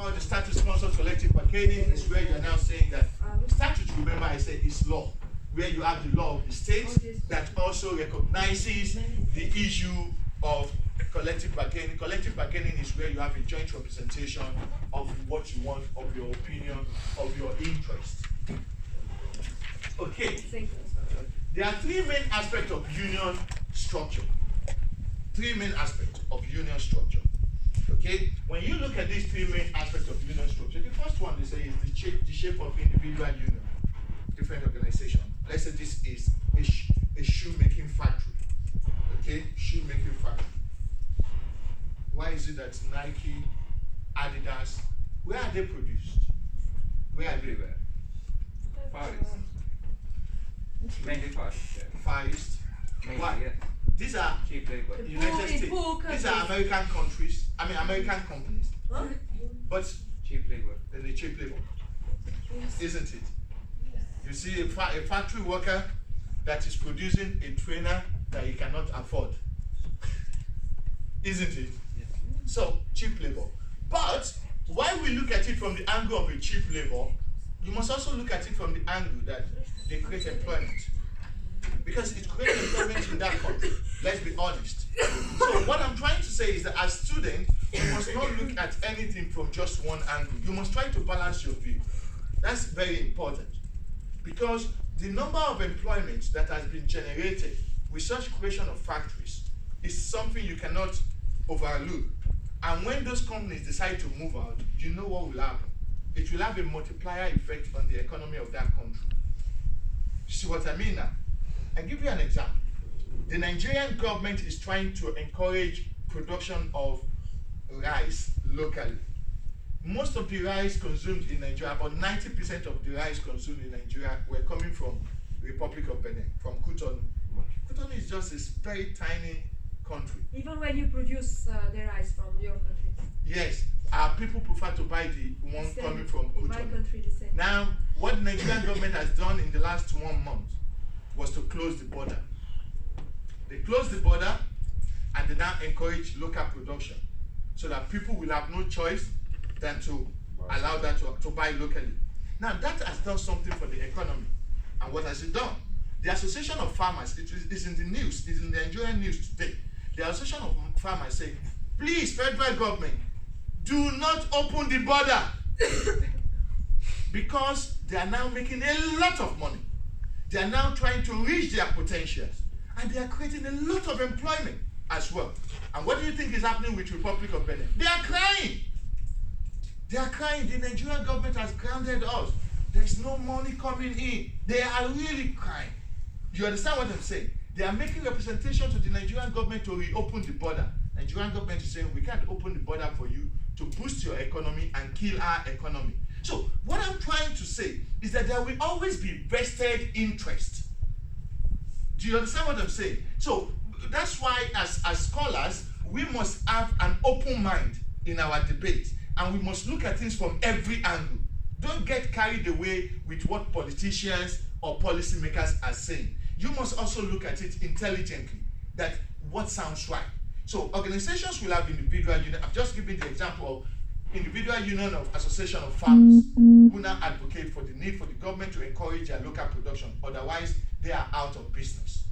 or the statute-sponsored collective bargaining is where you're now saying that statute, remember I said, is law, where you have the law of the state that also recognizes the issue of collective bargaining. Collective bargaining is where you have a joint representation of what you want, of your opinion, of your interest. Okay. There are three main aspects of union structure. Three main aspects of union structure. Okay? When you look at these three main aspects of union structure, the first one they say is the shape of individual union, different organization. Let's say this is a shoemaking factory. Okay? Shoemaking factory. Why is it that Nike, Adidas, where are they produced? Where are they? Far East. Mainly Far East. Far East. Why? Yeah. These are Cheap labor. United States. These are American countries. I mean American companies. Huh? But Cheap labor. they're cheap labor. Isn't it? You see a factory worker that is producing a trainer that he cannot afford. Isn't it? Yes. So, cheap labor. But, while we look at it from the angle of a cheap labor, you must also look at it from the angle that they create employment. Because it creates employment in that country. Let's be honest. So, what I'm trying to say is that as students, you must not look at anything from just one angle. You must try to balance your view. That's very important. Because the number of employment that has been generated with such creation of factories is something you cannot overlook. And when those companies decide to move out, you know what will happen. It will have a multiplier effect on the economy of that country. You see what I mean now? I'll give you an example. The Nigerian government is trying to encourage production of rice locally. Most of the rice consumed in Nigeria, about 90% of the rice consumed in Nigeria were coming from the Republic of Benin, from Cotonou. Cotonou is just a very tiny country. Even when you produce the rice from your country? Yes, our people prefer to buy the one coming from Cotonou. In my country, the same. Now, what the Nigerian government has done in the last 1 month was to close the border. They closed the border and they now encourage local production so that people will have no choice than to allow that to buy locally. Now, that has done something for the economy. And what has it done? The Association of Farmers, it is in the news, it's in the Nigerian news today. The Association of Farmers say, please, federal government, do not open the border. Because they are now making a lot of money. They are now trying to reach their potentials. And they are creating a lot of employment as well. And what do you think is happening with Republic of Benin? They are crying. They are crying. The Nigerian government has grounded us. There's no money coming in. They are really crying. Do you understand what I'm saying? They are making representation to the Nigerian government to reopen the border. Nigerian government is saying we can't open the border for you to boost your economy and kill our economy. So what I'm trying to say is that there will always be vested interest. Do you understand what I'm saying? So that's why as scholars, we must have an open mind in our debate. And we must look at things from every angle. Don't get carried away with what politicians or policymakers are saying. You must also look at it intelligently, that what sounds right. So organizations will have individual union. I've just given the example of individual union of association of farmers who now advocate for the need for the government to encourage their local production. Otherwise, they are out of business.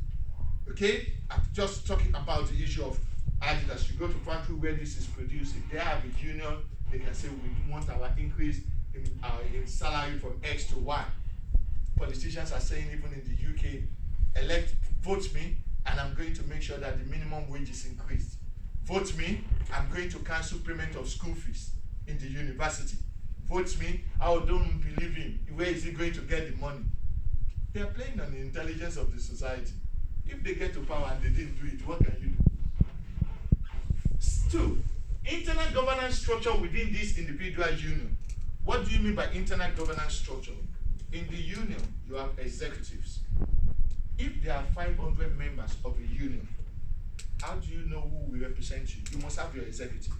Okay? I'm just talking about the issue of Adidas. You go to factory where this is produced, if they have a union, they can say we want our increase in salary from X to Y. Politicians are saying even in the UK, vote me, and I'm going to make sure that the minimum wage is increased. Vote me, I'm going to cancel payment of school fees in the university. Vote me, I don't believe him. Where is he going to get the money? They are playing on the intelligence of the society. If they get to power and they didn't do it, what can you do? 2. Internal governance structure within this individual union. What do you mean by internal governance structure? In the union, you have executives. If there are 500 members of a union, how do you know who will represent you? You must have your executive.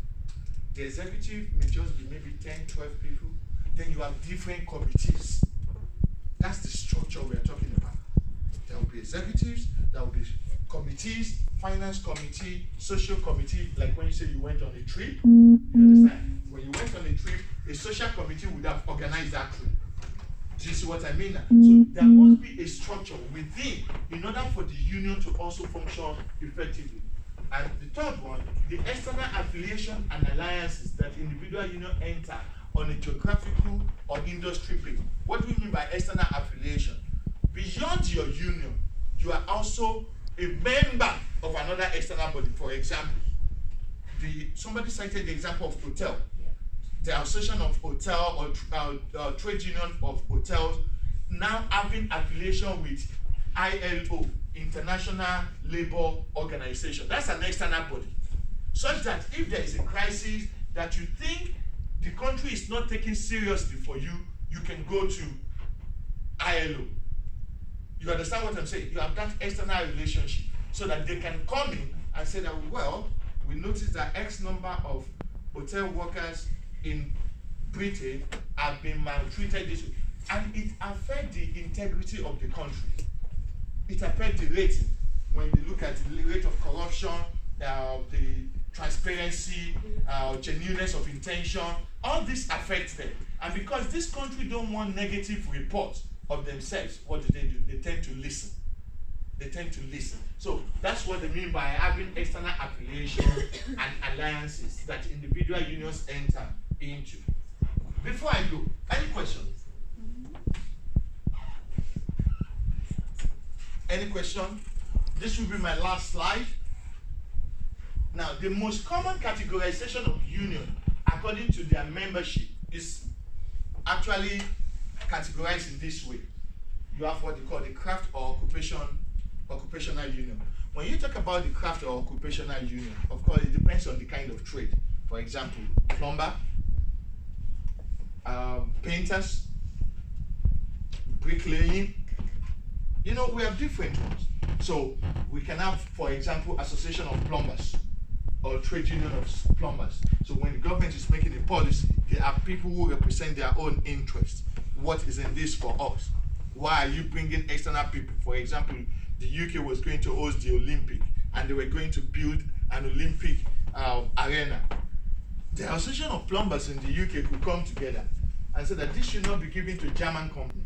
The executive may just be maybe 10, 12 people. Then you have different committees. That's the structure we are talking about. There will be executives, there will be committees, finance committee, social committee, like when you say you went on a trip, you understand? When you went on a trip, a social committee would have organized that trip. Do you see what I mean now? So there must be a structure within in order for the union to also function effectively. And the third one, the external affiliation and alliances that individual union enter on a geographical or industry base. What do we mean by external affiliation? Beyond your union, you are also a member of another external body. For example, somebody cited the example of hotel. The Association of Hotel or Trade Union of Hotels now having affiliation with ILO, International Labour Organization. That's an external body. Such that if there is a crisis that you think the country is not taking seriously for you, you can go to ILO. You understand what I'm saying? You have that external relationship so that they can come in and say that, well, we noticed that X number of hotel workers in Britain have been maltreated this way. And it affects the integrity of the country. It affects the rating. When you look at the rate of corruption, the transparency, genuineness of intention, all this affects them. And because this country don't want negative reports of themselves, what do? They tend to listen. They tend to listen. So that's what they mean by having external affiliations and alliances that individual unions enter into. Before I go, any questions? Any question? This will be my last slide. Now, the most common categorization of union, according to their membership, is actually categorized in this way. You have what they call the craft or occupational union. When you talk about the craft or occupational union, of course, it depends on the kind of trade. For example, plumber, painters, bricklaying. You know, we have different ones. So we can have, for example, association of plumbers or trade union of plumbers. So when the government is making a policy, there are people who represent their own interests. What is in this for us? Why are you bringing external people? For example, the UK was going to host the Olympic and they were going to build an Olympic arena. The association of plumbers in the UK could come together and say that this should not be given to a German company.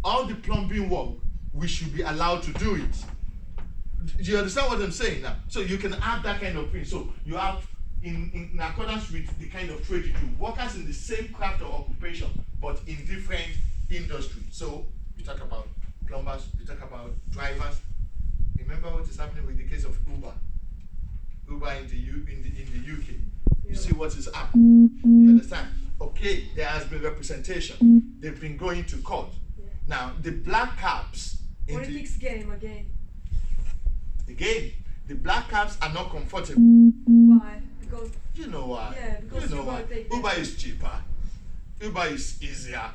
All the plumbing work, we should be allowed to do it. Do you understand what I'm saying now? So you can have that kind of thing. So you have, in accordance with the kind of trade you do, workers in the same craft or occupation, but in different industries. So you talk about plumbers, you talk about drivers. Remember what is happening with the case of Uber? Uber in the UK. You see what is happening. You understand? Okay, there has been representation. They've been going to court. Now, the black caps... Politics game again. Again, the black caps are not comfortable. Why? Because... You know why? Yeah, because you know why? Uber is cheaper. Uber is easier.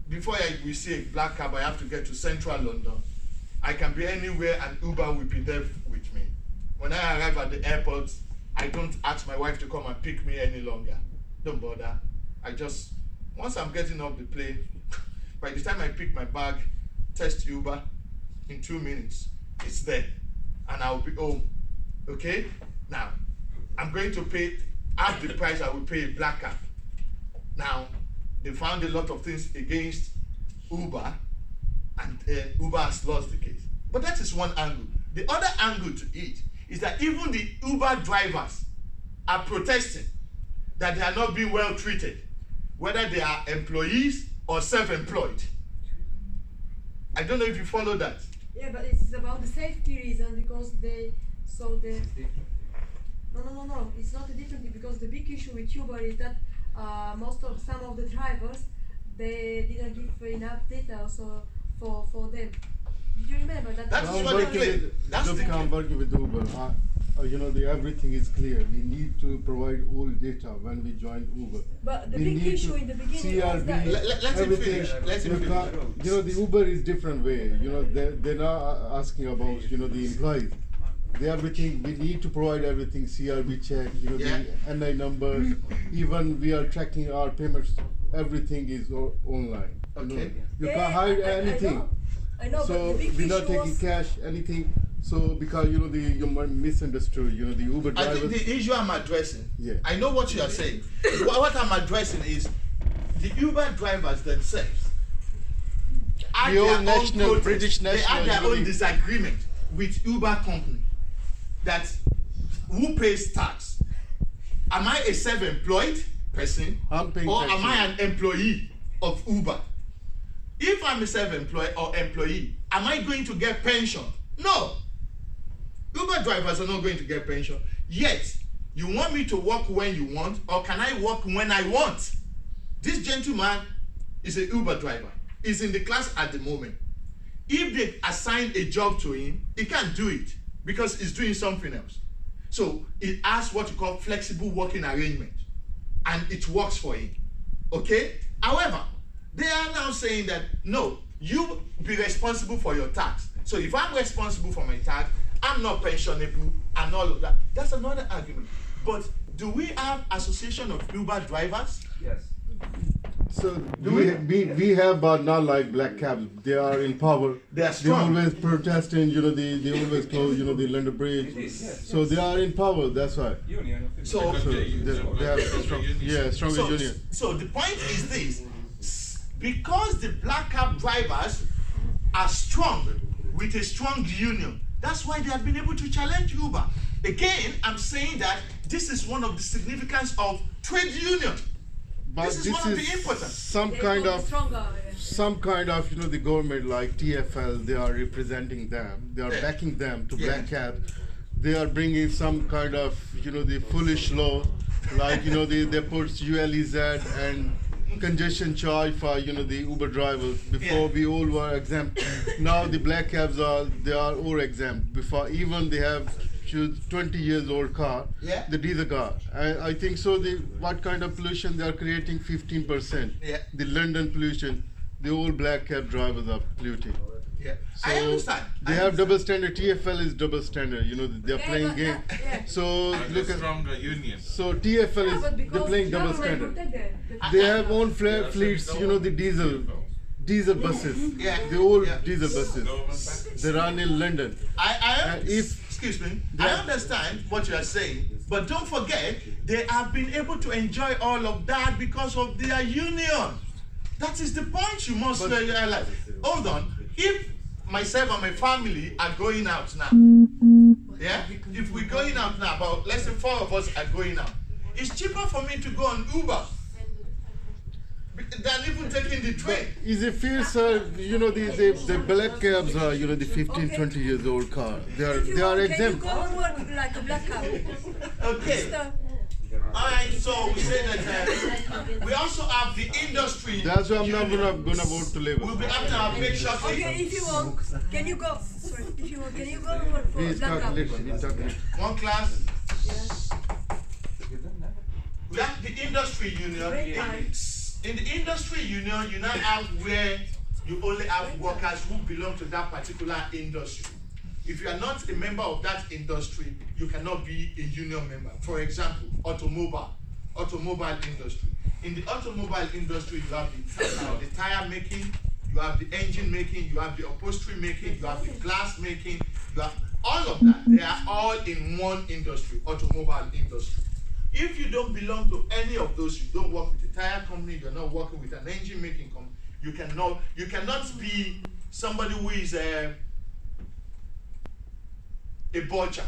Before we see a black cab, I have to get to central London. I can be anywhere and Uber will be there with me. When I arrive at the airport, I don't ask my wife to come and pick me any longer. Don't bother. I just, once I'm getting off the plane, by the time I pick my bag, test Uber, in 2 minutes, it's there. And I'll be home. Okay? Now, I'm going to pay half the price I will pay a black cab. Now, they found a lot of things against Uber, and Uber has lost the case. But that is one angle. The other angle to it is that even the Uber drivers are protesting that they are not being well treated, whether they are employees or self-employed. I don't know if you follow that. Yeah, but it's about the safety reason, because no, it's not a different thing, because the big issue with Uber is that some of the drivers, they didn't give enough data for them. Did you remember that? That's I'm what working they with, That's the I'm working with Uber. You know, everything is clear. We need to provide all data when we join Uber. But the We big need issue to in the beginning was CRB, that Let's everything. finish. Let's You finish. can't- you know, the Uber is different way. You know, they're not asking about, you know, the employees. Everything, we need to provide everything, CRB check, you know, Yeah. the NI numbers, even we are tracking our payments, everything is online. You know. Okay. You Yeah, can't hide anything. I know, So but the big we're issue not taking was cash, anything. So because you might misunderstood. The Uber I drivers. think the issue I'm addressing, Yeah. I know what you are saying. What I'm addressing is the Uber drivers themselves had The their old own national, protest. British They had national their own union. disagreement with Uber company that who pays tax. Am I a self-employed person I'm paying or tax. am I an employee of Uber? If I'm a self-employed or employee, am I going to get pension? No. Uber drivers are not going to get pension. Yet, you want me to work when you want, or can I work when I want? This gentleman is a Uber driver. He's in the class at the moment. If they assign a job to him, he can't do it because he's doing something else. So it has what you call flexible working arrangement, and it works for him. Okay? However, they are now saying that no, you be responsible for your tax. So if I'm responsible for my tax, I'm not pensionable and all of that. That's another argument. But do we have association of Uber drivers? Yes. So we have, but not like black cabs. They are in power. They are strong. They always protesting. They always close. The London Bridge. Yes. So they are in power. That's why. Union. So- So they have stronger union. So the point is this: because the black cab drivers are strong with a strong union, that's why they have been able to challenge Uber. Again, I'm saying that this is one of the significance of trade union. But This is one of the important. some They kind go of stronger. the government like TFL. They are representing them. They are Yeah. backing them to Yeah. black cabs. They are bringing some kind of the foolish law, like they put ULEZ and congestion charge for the Uber drivers. Before Yeah. we all were exempt. Now the black cabs they are all exempt. Before even they have 20 years old car, Yeah. the diesel car. I think so. What kind of pollution they are creating? 15%. Yeah. The London pollution. The old black cab drivers are polluting. Yeah, So I understand. they I have understand. double standard. TFL is double standard. They're Yeah, playing but game. yeah. So And look a at stronger union. so TFL Yeah, is but they're because playing double government standard. protect them. They have own Yeah, fleets. so The diesel buses. Yeah. The old Yeah. diesel buses. Government package. They run in London. Excuse me, I understand what you are saying, but don't forget they have been able to enjoy all of that because of their union. That is the point you must realize. Hold on, if myself and my family are going out now, yeah, if we're going out now, about let's say 4 of us are going out, it's cheaper for me to go on Uber than even taking the train. Is it fair, sir? The black cabs are the 15, 20 years old car. They are If you want, exempt. Can you go and work like a black cab? Okay. Mister, Alright, so we say that we also have the industry. That's why I'm not union. gonna vote to Labour. We'll be having our big shortly. okay, if you want, can you go? Sorry, if you want, can you go and work for Please black talk cab? little. We talk little. One class. Yeah. We have the industry union. Great time. In the industry union, you now have where you only have workers who belong to that particular industry. If you are not a member of that industry, you cannot be a union member. For example, automobile industry. In the automobile industry, you have the tire making, you have the engine making, you have the upholstery making, you have the glass making, you have all of that. They are all in one industry, automobile industry. If you don't belong to any of those, you don't work with a tire company, you're not working with an engine making company, you cannot be somebody who is a butcher.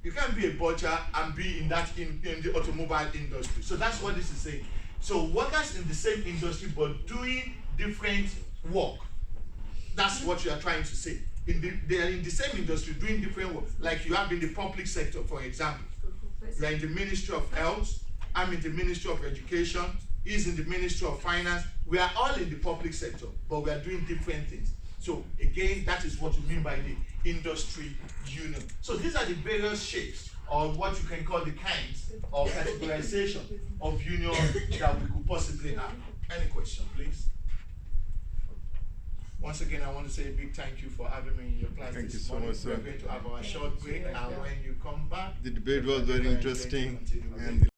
You can't be a butcher and be in the automobile industry. So that's what this is saying. So workers in the same industry but doing different work. That's what you are trying to say. They are in the same industry doing different work. Like you have in the public sector, for example. You are in the Ministry of Health, I'm in the Ministry of Education, he's in the Ministry of Finance. We are all in the public sector, but we are doing different things. So again, that is what you mean by the industry union. So these are the various shapes, or what you can call the kinds of categorization of union that we could possibly have. Any question, please? Once again, I want to say a big thank you for having me in your class Thank you this so morning. much, sir. We're going to have our short break, and when you come back, The debate was very interesting, and